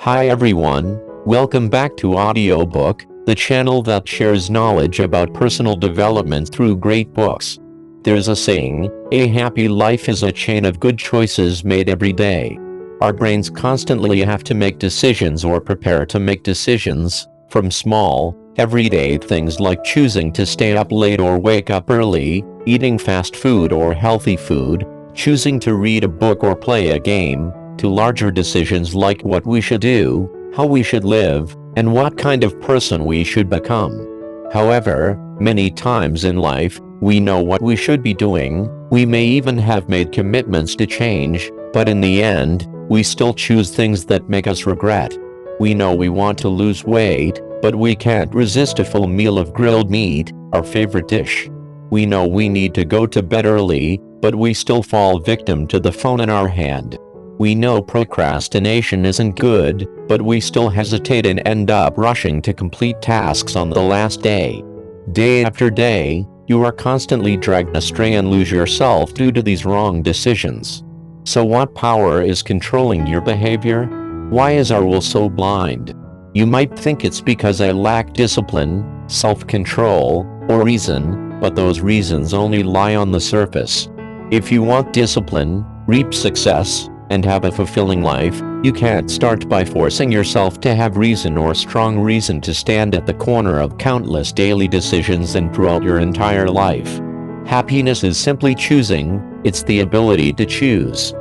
Hi everyone, welcome back to Audiobook, the channel that shares knowledge about personal development through great books. There's a saying, a happy life is a chain of good choices made every day. Our brains constantly have to make decisions or prepare to make decisions, from small, everyday things like choosing to stay up late or wake up early, eating fast food or healthy food, choosing to read a book or play a game, to larger decisions like what we should do, how we should live, and what kind of person we should become. However, many times in life, we know what we should be doing, we may even have made commitments to change, but in the end, we still choose things that make us regret. We know we want to lose weight, but we can't resist a full meal of grilled meat, our favorite dish. We know we need to go to bed early, but we still fall victim to the phone in our hand. We know procrastination isn't good, but we still hesitate and end up rushing to complete tasks on the last day. Day after day, you are constantly dragged astray and lose yourself due to these wrong decisions. So what power is controlling your behavior? Why is our will so blind? You might think it's because I lack discipline, self-control, or reason, but those reasons only lie on the surface. If you want discipline, reap success, and have a fulfilling life, you can't start by forcing yourself to have reason or strong reason to stand at the corner of countless daily decisions and throughout your entire life. Happiness is simply choosing, it's the ability to choose.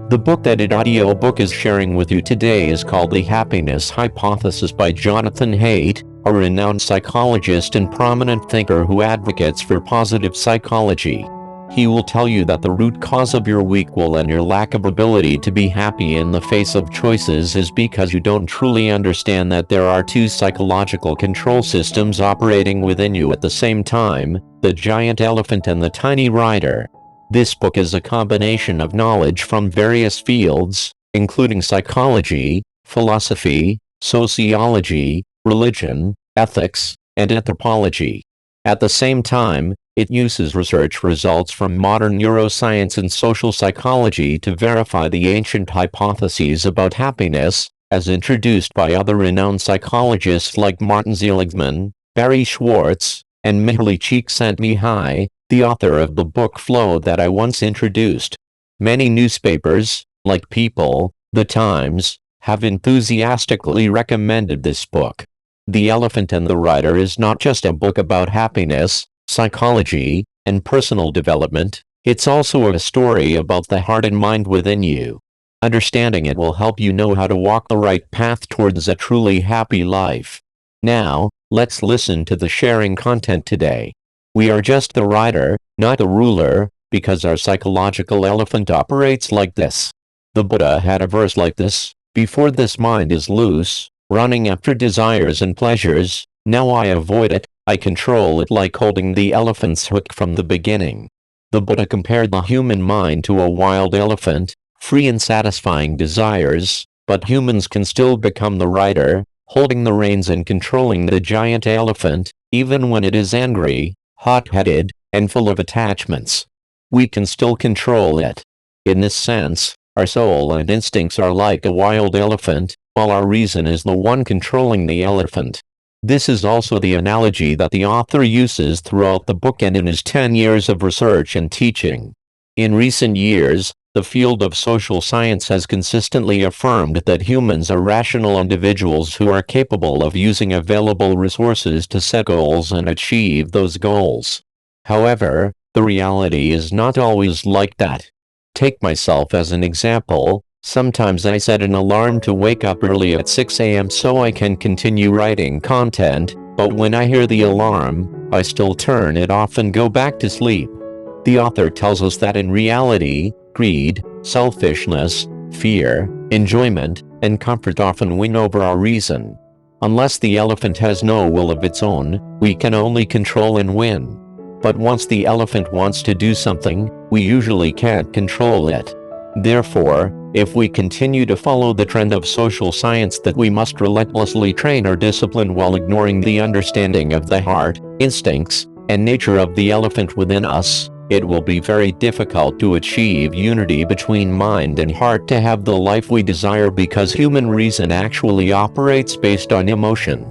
The book that Audiobook is sharing with you today is called The Happiness Hypothesis by Jonathan Haidt, a renowned psychologist and prominent thinker who advocates for positive psychology. He will tell you that the root cause of your weak will and your lack of ability to be happy in the face of choices is because you don't truly understand that there are two psychological control systems operating within you at the same time, the giant elephant and the tiny rider. This book is a combination of knowledge from various fields, including psychology, philosophy, sociology, religion, ethics, and anthropology. At the same time, it uses research results from modern neuroscience and social psychology to verify the ancient hypotheses about happiness, as introduced by other renowned psychologists like Martin Seligman, Barry Schwartz, and Mihaly Csikszentmihalyi, the author of the book Flow that I once introduced. Many newspapers, like People, The Times, have enthusiastically recommended this book. The Elephant and the Rider is not just a book about happiness, psychology, and personal development, it's also a story about the heart and mind within you. Understanding it will help you know how to walk the right path towards a truly happy life. Now, let's listen to the sharing content today. We are just the rider, not the ruler, because our psychological elephant operates like this. The Buddha had a verse like this: "Before this mind is loose, running after desires and pleasures, now I avoid it, I control it like holding the elephant's hook from the beginning." The Buddha compared the human mind to a wild elephant, free and satisfying desires, but humans can still become the rider, holding the reins and controlling the giant elephant, even when it is angry, hot-headed, and full of attachments. We can still control it. In this sense, our soul and instincts are like a wild elephant, while our reason is the one controlling the elephant. This is also the analogy that the author uses throughout the book and in his 10 years of research and teaching. In recent years, the field of social science has consistently affirmed that humans are rational individuals who are capable of using available resources to set goals and achieve those goals. However, the reality is not always like that. Take myself as an example. Sometimes I set an alarm to wake up early at 6 a.m. so I can continue writing content, but when I hear the alarm, I still turn it off and go back to sleep. The author tells us that in reality, greed, selfishness, fear, enjoyment, and comfort often win over our reason. Unless the elephant has no will of its own, we can only control and win. But once the elephant wants to do something, we usually can't control it. Therefore, if we continue to follow the trend of social science that we must relentlessly train our discipline while ignoring the understanding of the heart, instincts, and nature of the elephant within us, It will be very difficult to achieve unity between mind and heart to have the life we desire, because human reason actually operates based on emotion.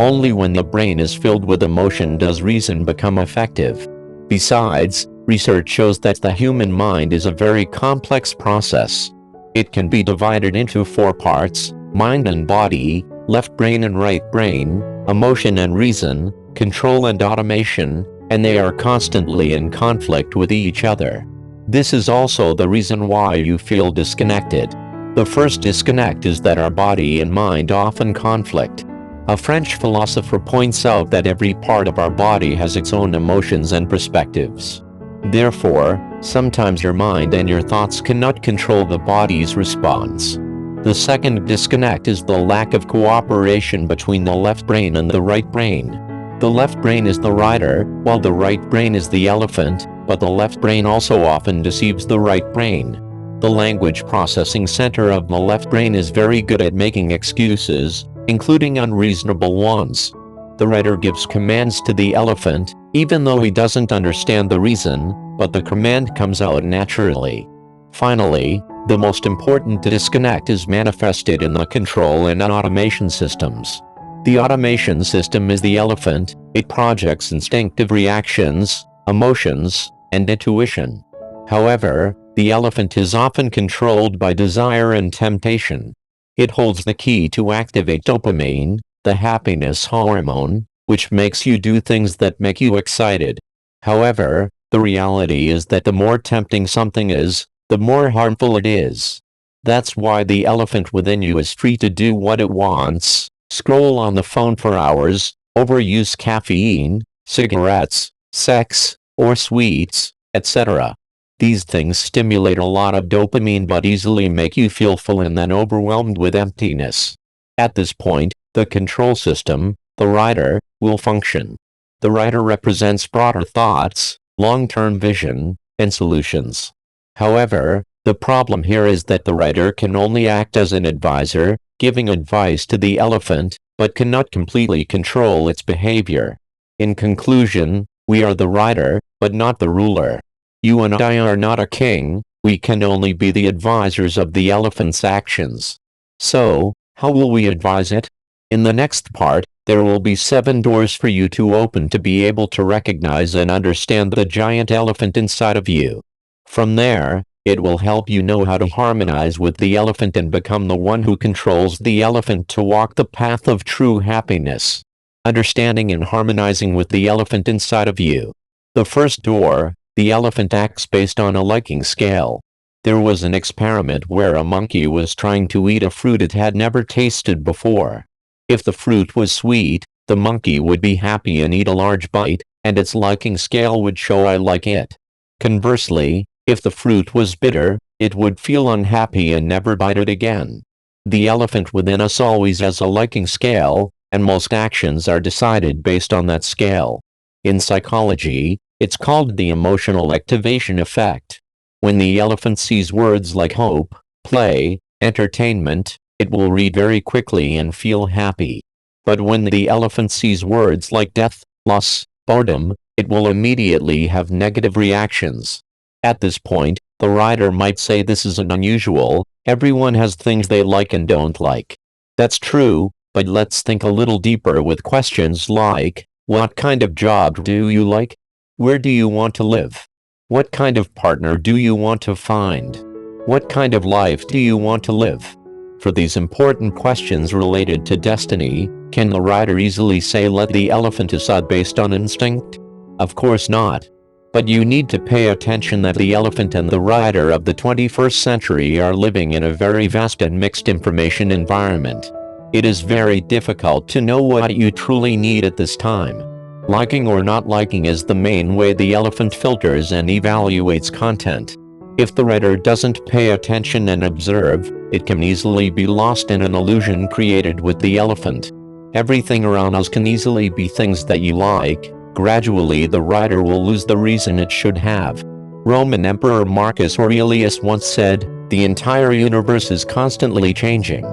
Only when the brain is filled with emotion does reason become effective. Besides, research shows that the human mind is a very complex process. It can be divided into 4 parts: mind and body, left brain and right brain, emotion and reason, control and automation, and they are constantly in conflict with each other. This is also the reason why you feel disconnected. The first disconnect is that our body and mind often conflict. A French philosopher points out that every part of our body has its own emotions and perspectives. Therefore, sometimes your mind and your thoughts cannot control the body's response. The second disconnect is the lack of cooperation between the left brain and the right brain. The left brain is the rider, while the right brain is the elephant, but the left brain also often deceives the right brain. The language processing center of the left brain is very good at making excuses, including unreasonable ones. The rider gives commands to the elephant, even though he doesn't understand the reason, but the command comes out naturally. Finally, the most important disconnect is manifested in the control and automation systems. The automation system is the elephant. It projects instinctive reactions, emotions, and intuition. However, the elephant is often controlled by desire and temptation. It holds the key to activate dopamine, the happiness hormone, which makes you do things that make you excited. However, the reality is that the more tempting something is, the more harmful it is. That's why the elephant within you is free to do what it wants: scroll on the phone for hours, overuse caffeine, cigarettes, sex, or sweets, etc. These things stimulate a lot of dopamine but easily make you feel full and then overwhelmed with emptiness. At this point, the control system, the rider, will function. The rider represents broader thoughts, long-term vision, and solutions. However, the problem here is that the rider can only act as an advisor, giving advice to the elephant, but cannot completely control its behavior. In conclusion, we are the rider, but not the ruler. You and I are not a king, we can only be the advisors of the elephant's actions. So, how will we advise it? In the next part, there will be 7 doors for you to open to be able to recognize and understand the giant elephant inside of you. From there, it will help you know how to harmonize with the elephant and become the one who controls the elephant to walk the path of true happiness. Understanding and harmonizing with the elephant inside of you. The first door, the elephant acts based on a liking scale. There was an experiment where a monkey was trying to eat a fruit it had never tasted before. If the fruit was sweet, the monkey would be happy and eat a large bite, and its liking scale would show "I like it." Conversely, if the fruit was bitter, it would feel unhappy and never bite it again. The elephant within us always has a liking scale, and most actions are decided based on that scale. In psychology, it's called the emotional activation effect. When the elephant sees words like hope, play, entertainment, it will read very quickly and feel happy. But when the elephant sees words like death, loss, boredom, it will immediately have negative reactions. At this point, the rider might say this is unusual, everyone has things they like and don't like. That's true, but let's think a little deeper with questions like, what kind of job do you like? Where do you want to live? What kind of partner do you want to find? What kind of life do you want to live? For these important questions related to destiny, can the rider easily say let the elephant decide based on instinct? Of course not. But you need to pay attention that the elephant and the rider of the 21st century are living in a very vast and mixed information environment. It is very difficult to know what you truly need at this time. Liking or not liking is the main way the elephant filters and evaluates content. If the rider doesn't pay attention and observe, it can easily be lost in an illusion created with the elephant. Everything around us can easily be things that you like. Gradually the rider will lose the reason it should have. Roman Emperor Marcus Aurelius once said, "The entire universe is constantly changing.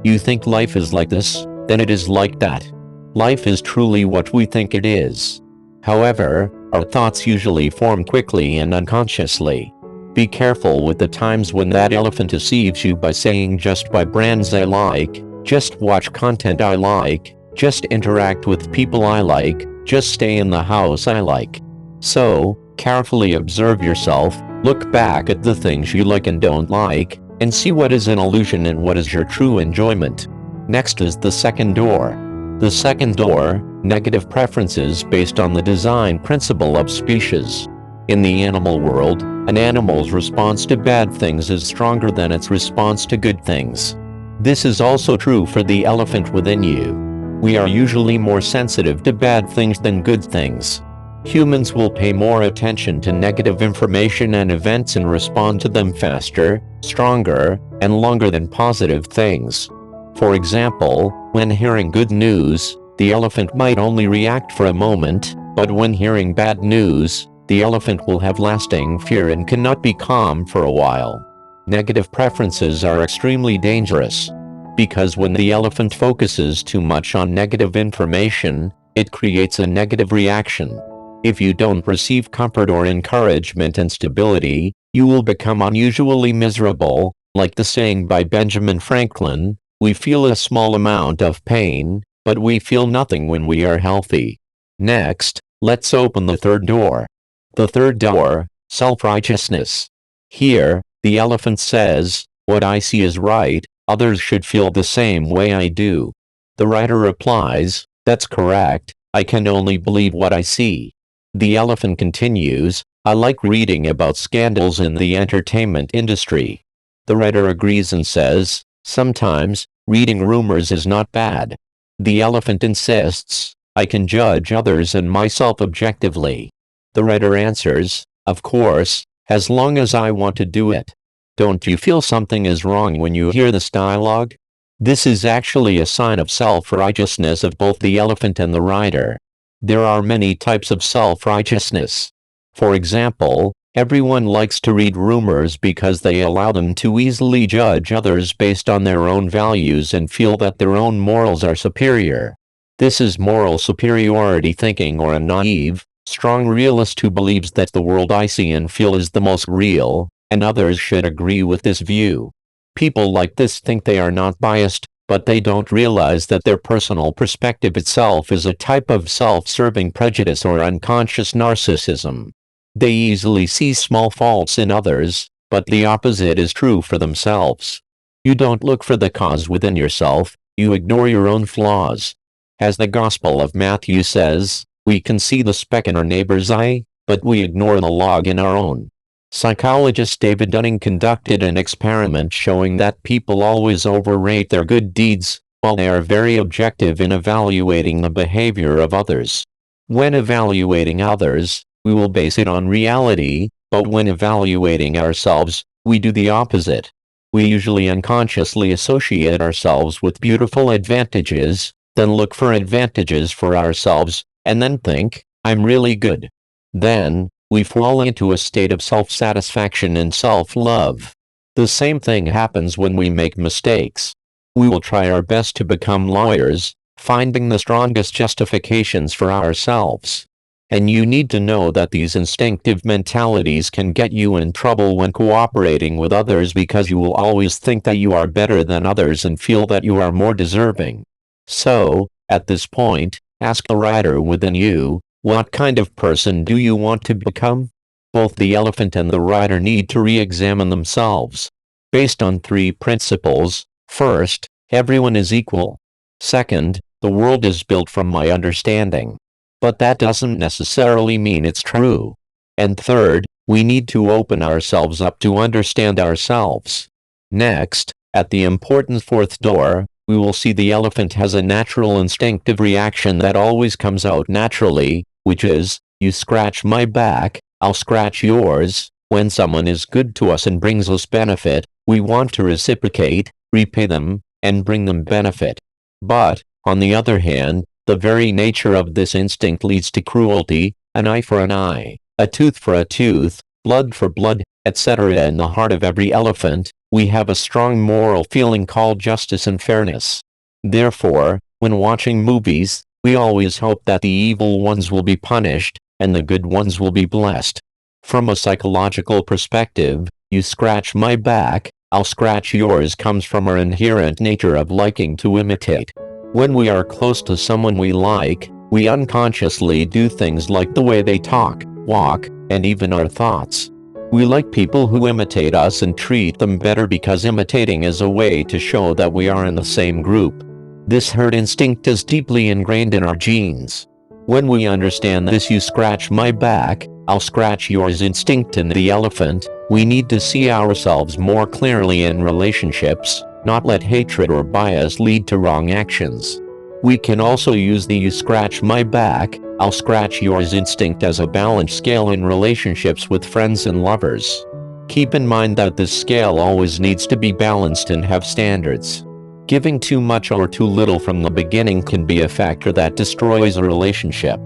You think life is like this, then it is like that. Life is truly what we think it is." However, Our thoughts usually form quickly and unconsciously. Be careful with the times when that elephant deceives you by saying just buy brands I like, just watch content I like, just interact with people I like, just stay in the house I like. So, carefully observe yourself, look back at the things you like and don't like, and see what is an illusion and what is your true enjoyment. Next is the second door. The second door, negative preferences based on the design principle of species. In the animal world, an animal's response to bad things is stronger than its response to good things. This is also true for the elephant within you. We are usually more sensitive to bad things than good things. Humans will pay more attention to negative information and events and respond to them faster, stronger, and longer than positive things. For example, when hearing good news, the elephant might only react for a moment, but when hearing bad news, the elephant will have lasting fear and cannot be calm for a while. Negative preferences are extremely dangerous, because when the elephant focuses too much on negative information, it creates a negative reaction. If you don't receive comfort or encouragement and stability, you will become unusually miserable, like the saying by Benjamin Franklin, "We feel a small amount of pain, but we feel nothing when we are healthy." Next, let's open the third door. The third door, self-righteousness. Here, the elephant says, "What I see is right, others should feel the same way I do." The writer replies, "That's correct, I can only believe what I see." The elephant continues, "I like reading about scandals in the entertainment industry." The writer agrees and says, "Sometimes, reading rumors is not bad." The elephant insists, "I can judge others and myself objectively." The writer answers, "Of course, as long as I want to do it." Don't you feel something is wrong when you hear this dialogue? This is actually a sign of self-righteousness of both the elephant and the writer. There are many types of self-righteousness. For example, everyone likes to read rumors because they allow them to easily judge others based on their own values and feel that their own morals are superior. This is moral superiority thinking, or a naive, strong realist who believes that the world I see and feel is the most real, and others should agree with this view. People like this think they are not biased, but they don't realize that their personal perspective itself is a type of self-serving prejudice or unconscious narcissism. They easily see small faults in others, but the opposite is true for themselves. You don't look for the cause within yourself, you ignore your own flaws. As the Gospel of Matthew says, we can see the speck in our neighbor's eye, but we ignore the log in our own. Psychologist David Dunning conducted an experiment showing that people always overrate their good deeds, while they are very objective in evaluating the behavior of others. When evaluating others, we will base it on reality, but when evaluating ourselves, we do the opposite. We usually unconsciously associate ourselves with beautiful advantages, then look for advantages for ourselves, and then think, "I'm really good." Then, we fall into a state of self-satisfaction and self-love. The same thing happens when we make mistakes. We will try our best to become lawyers, finding the strongest justifications for ourselves. And you need to know that these instinctive mentalities can get you in trouble when cooperating with others, because you will always think that you are better than others and feel that you are more deserving. So, at this point, ask the writer within you, what kind of person do you want to become? Both the elephant and the writer need to re-examine themselves. Based on 3 principles. First, everyone is equal. Second, the world is built from my understanding. But that doesn't necessarily mean it's true. And third, we need to open ourselves up to understand ourselves. Next, at the important 4th door, we will see the elephant has a natural instinctive reaction that always comes out naturally, which is, you scratch my back, I'll scratch yours. When someone is good to us and brings us benefit, we want to reciprocate, repay them, and bring them benefit. But, on the other hand, the very nature of this instinct leads to cruelty, an eye for an eye, a tooth for a tooth, blood for blood, etc. In the heart of every elephant, we have a strong moral feeling called justice and fairness. Therefore, when watching movies, we always hope that the evil ones will be punished, and the good ones will be blessed. From a psychological perspective, you scratch my back, I'll scratch yours comes from our inherent nature of liking to imitate. When we are close to someone we like, we unconsciously do things like the way they talk, walk, and even our thoughts. We like people who imitate us and treat them better because imitating is a way to show that we are in the same group. This herd instinct is deeply ingrained in our genes. When we understand this you scratch my back, I'll scratch yours instinct in the elephant, we need to see ourselves more clearly in relationships, not let hatred or bias lead to wrong actions. We can also use the you scratch my back, I'll scratch yours instinct as a balance scale in relationships with friends and lovers. Keep in mind that this scale always needs to be balanced and have standards. Giving too much or too little from the beginning can be a factor that destroys a relationship.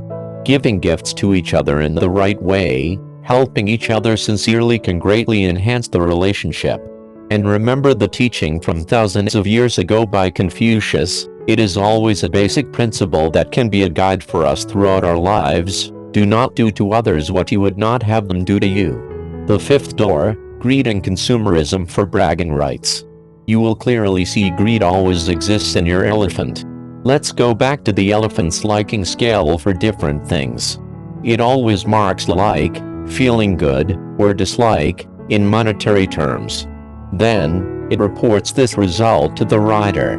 Giving gifts to each other in the right way, helping each other sincerely can greatly enhance the relationship. And remember the teaching from thousands of years ago by Confucius, it is always a basic principle that can be a guide for us throughout our lives: do not do to others what you would not have them do to you. The fifth door, greed and consumerism for bragging rights. You will clearly see greed always exists in your elephant. Let's go back to the elephant's liking scale for different things. It always marks like, feeling good, or dislike, in monetary terms. Then, it reports this result to the rider.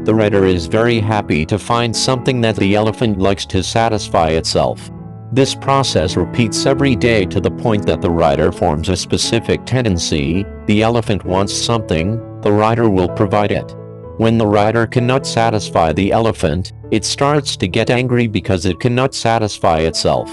The rider is very happy to find something that the elephant likes to satisfy itself. This process repeats every day to the point that the rider forms a specific tendency: the elephant wants something, the rider will provide it. When the rider cannot satisfy the elephant, it starts to get angry because it cannot satisfy itself.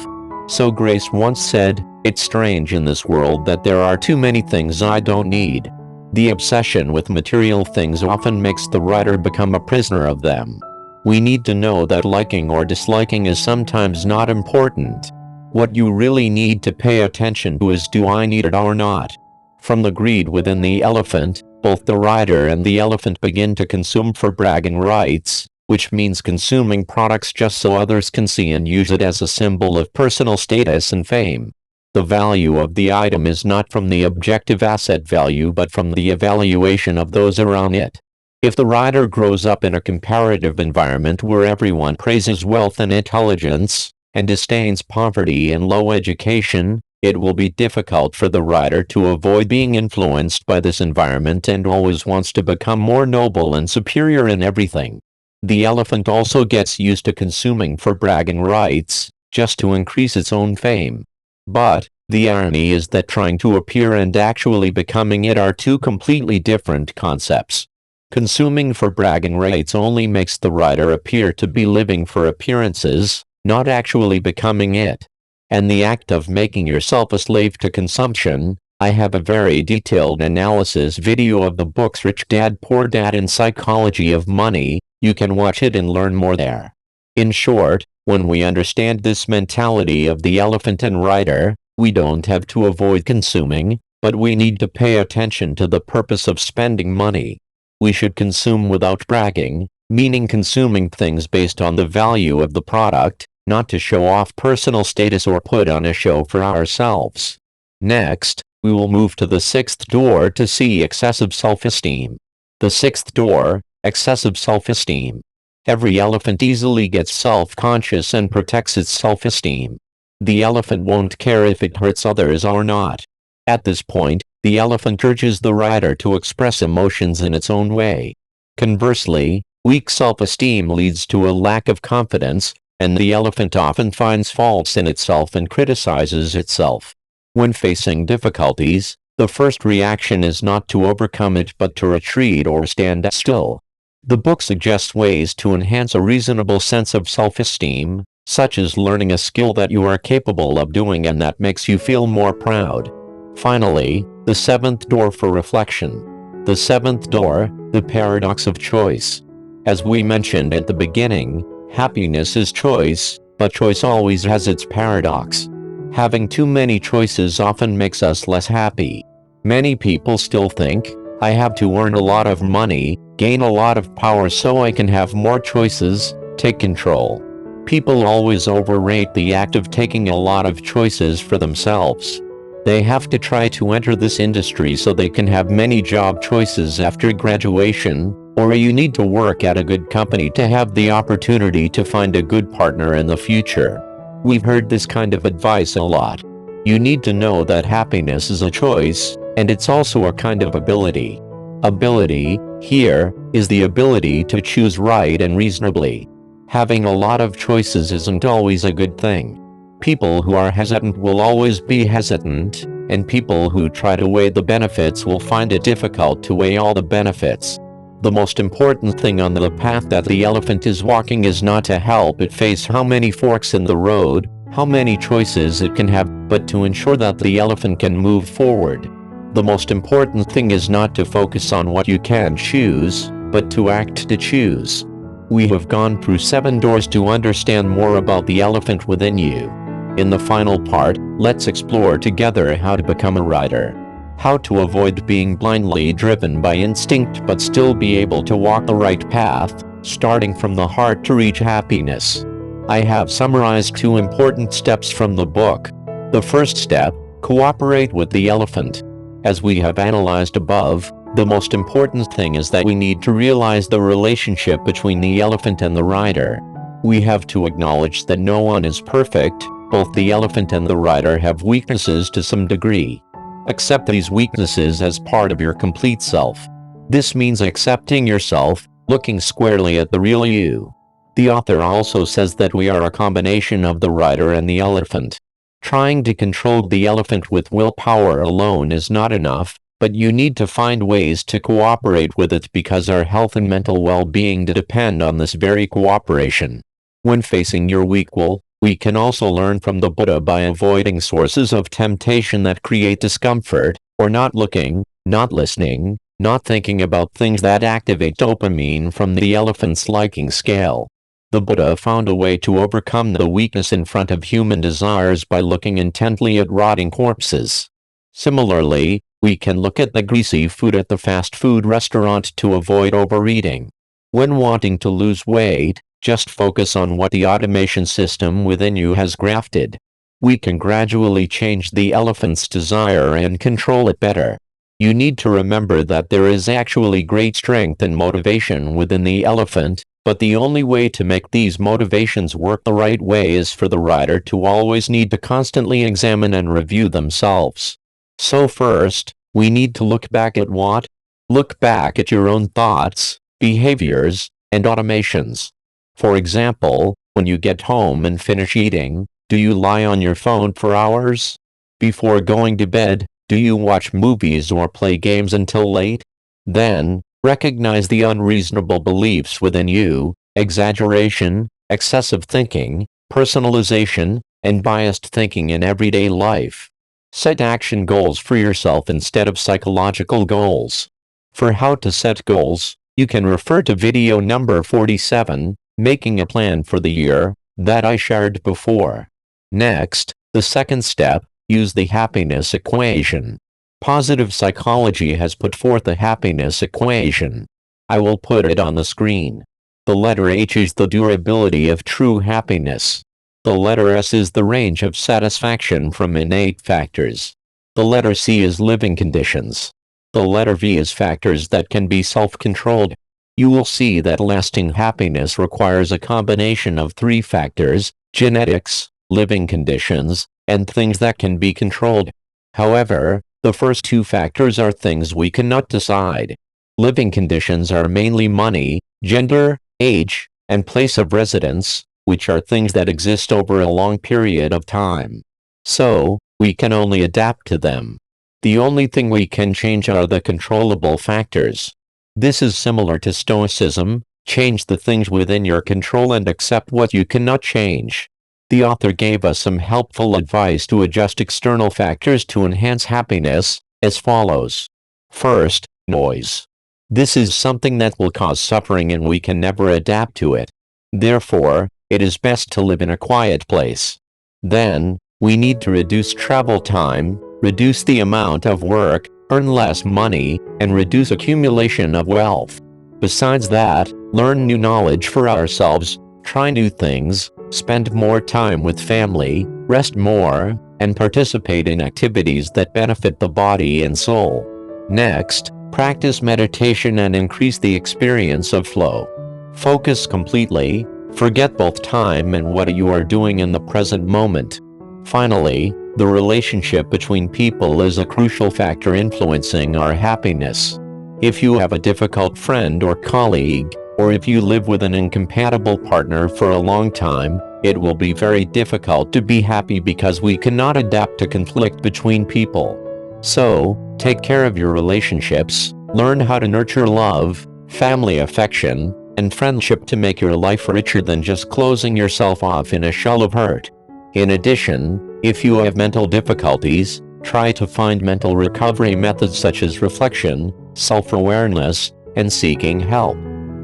So Grace once said, "It's strange in this world that there are too many things I don't need." The obsession with material things often makes the rider become a prisoner of them. We need to know that liking or disliking is sometimes not important. What you really need to pay attention to is, do I need it or not? From the greed within the elephant, both the rider and the elephant begin to consume for bragging rights, which means consuming products just so others can see and use it as a symbol of personal status and fame. The value of the item is not from the objective asset value but from the evaluation of those around it. If the rider grows up in a comparative environment where everyone praises wealth and intelligence, and disdains poverty and low education, it will be difficult for the rider to avoid being influenced by this environment and always wants to become more noble and superior in everything. The elephant also gets used to consuming for bragging rights, just to increase its own fame. But, the irony is that trying to appear and actually becoming it are two completely different concepts. Consuming for bragging rights only makes the rider appear to be living for appearances, not actually becoming it. And the act of making yourself a slave to consumption, I have a very detailed analysis video of the books Rich Dad Poor Dad and Psychology of Money, you can watch it and learn more there. In short, when we understand this mentality of the elephant and rider, we don't have to avoid consuming, but we need to pay attention to the purpose of spending money. We should consume without bragging, meaning consuming things based on the value of the product, not to show off personal status or put on a show for ourselves. Next, we will move to the sixth door to see excessive self-esteem. The sixth door, excessive self-esteem. Every elephant easily gets self-conscious and protects its self-esteem. The elephant won't care if it hurts others or not. At this point, the elephant urges the rider to express emotions in its own way. Conversely, weak self-esteem leads to a lack of confidence, and the elephant often finds faults in itself and criticizes itself. When facing difficulties, the first reaction is not to overcome it but to retreat or stand still. The book suggests ways to enhance a reasonable sense of self-esteem, such as learning a skill that you are capable of doing and that makes you feel more proud. Finally, the seventh door for reflection. The seventh door, the paradox of choice. As we mentioned at the beginning, happiness is choice, but choice always has its paradox. Having too many choices often makes us less happy. Many people still think, I have to earn a lot of money, gain a lot of power so I can have more choices, take control. People always overrate the act of taking a lot of choices for themselves. They have to try to enter this industry so they can have many job choices after graduation, or you need to work at a good company to have the opportunity to find a good partner in the future. We've heard this kind of advice a lot. You need to know that happiness is a choice, and it's also a kind of ability. Ability, here, is the ability to choose right and reasonably. Having a lot of choices isn't always a good thing. People who are hesitant will always be hesitant, and people who try to weigh the benefits will find it difficult to weigh all the benefits. The most important thing on the path that the elephant is walking is not to help it face how many forks in the road, how many choices it can have, but to ensure that the elephant can move forward. The most important thing is not to focus on what you can choose, but to act to choose. We have gone through 7 doors to understand more about the elephant within you. In the final part, let's explore together how to become a writer. How to avoid being blindly driven by instinct but still be able to walk the right path, starting from the heart to reach happiness. I have summarized 2 important steps from the book. The first step, cooperate with the elephant. As we have analyzed above, the most important thing is that we need to realize the relationship between the elephant and the rider. We have to acknowledge that no one is perfect. Both the elephant and the rider have weaknesses to some degree. Accept these weaknesses as part of your complete self. This means accepting yourself, looking squarely at the real you. The author also says that we are a combination of the rider and the elephant. Trying to control the elephant with willpower alone is not enough, but you need to find ways to cooperate with it because our health and mental well-being depend on this very cooperation. When facing your weak will, we can also learn from the Buddha by avoiding sources of temptation that create discomfort, or not looking, not listening, not thinking about things that activate dopamine from the elephant's liking scale. The Buddha found a way to overcome the weakness in front of human desires by looking intently at rotting corpses. Similarly, we can look at the greasy food at the fast food restaurant to avoid overeating. When wanting to lose weight, just focus on what the automation system within you has grafted. We can gradually change the elephant's desire and control it better. You need to remember that there is actually great strength and motivation within the elephant, but the only way to make these motivations work the right way is for the rider to always need to constantly examine and review themselves. So first, we need to look back at what? Look back at your own thoughts, behaviors, and automations. For example, when you get home and finish eating, do you lie on your phone for hours? Before going to bed, do you watch movies or play games until late? Then, recognize the unreasonable beliefs within you, exaggeration, excessive thinking, personalization, and biased thinking in everyday life. Set action goals for yourself instead of psychological goals. For how to set goals, you can refer to video number 47, Making a Plan for the Year, that I shared before. Next, the second step, use the happiness equation. Positive psychology has put forth a happiness equation. I will put it on the screen. The letter H is the durability of true happiness. The letter S is the range of satisfaction from innate factors. The letter C is living conditions. The letter V is factors that can be self-controlled. You will see that lasting happiness requires a combination of 3 factors: genetics, living conditions, and things that can be controlled. However, the first 2 factors are things we cannot decide. Living conditions are mainly money, gender, age, and place of residence, which are things that exist over a long period of time. So, we can only adapt to them. The only thing we can change are the controllable factors. This is similar to Stoicism: change the things within your control and accept what you cannot change. The author gave us some helpful advice to adjust external factors to enhance happiness, as follows. First, noise. This is something that will cause suffering and we can never adapt to it. Therefore, it is best to live in a quiet place. Then, we need to reduce travel time, reduce the amount of work, earn less money, and reduce accumulation of wealth. Besides that, learn new knowledge for ourselves, try new things, Spend more time with family, rest more, and participate in activities that benefit the body and soul. Next, practice meditation and increase the experience of flow. Focus completely, forget both time and what you are doing in the present moment. Finally, the relationship between people is a crucial factor influencing our happiness. If you have a difficult friend or colleague, or if you live with an incompatible partner for a long time, it will be very difficult to be happy because we cannot adapt to conflict between people. So, take care of your relationships, learn how to nurture love, family affection, and friendship to make your life richer than just closing yourself off in a shell of hurt. In addition, if you have mental difficulties, try to find mental recovery methods such as reflection, self-awareness, and seeking help.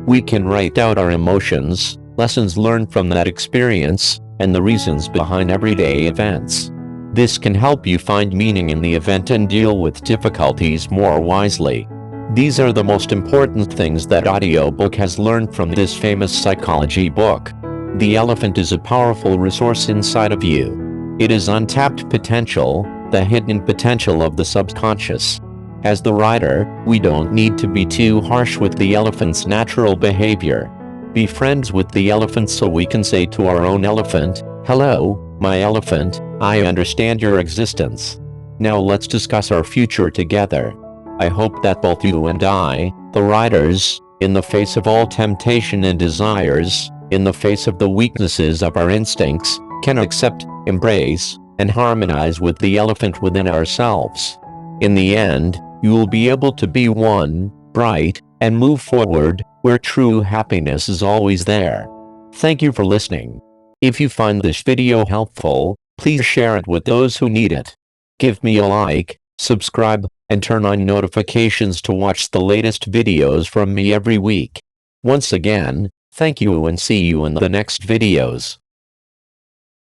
We can write out our emotions, lessons learned from that experience, and the reasons behind everyday events. This can help you find meaning in the event and deal with difficulties more wisely. These are the most important things that audiobook has learned from this famous psychology book. The elephant is a powerful resource inside of you. It is untapped potential, the hidden potential of the subconscious. As the writer, we don't need to be too harsh with the elephant's natural behavior. Be friends with the elephant so we can say to our own elephant, "Hello, my elephant, I understand your existence. Now let's discuss our future together." I hope that both you and I, the writers, in the face of all temptation and desires, in the face of the weaknesses of our instincts, can accept, embrace, and harmonize with the elephant within ourselves. In the end, you will be able to be one, bright, and move forward, where true happiness is always there. Thank you for listening. If you find this video helpful, please share it with those who need it. Give me a like, subscribe, and turn on notifications to watch the latest videos from me every week. Once again, thank you and see you in the next videos.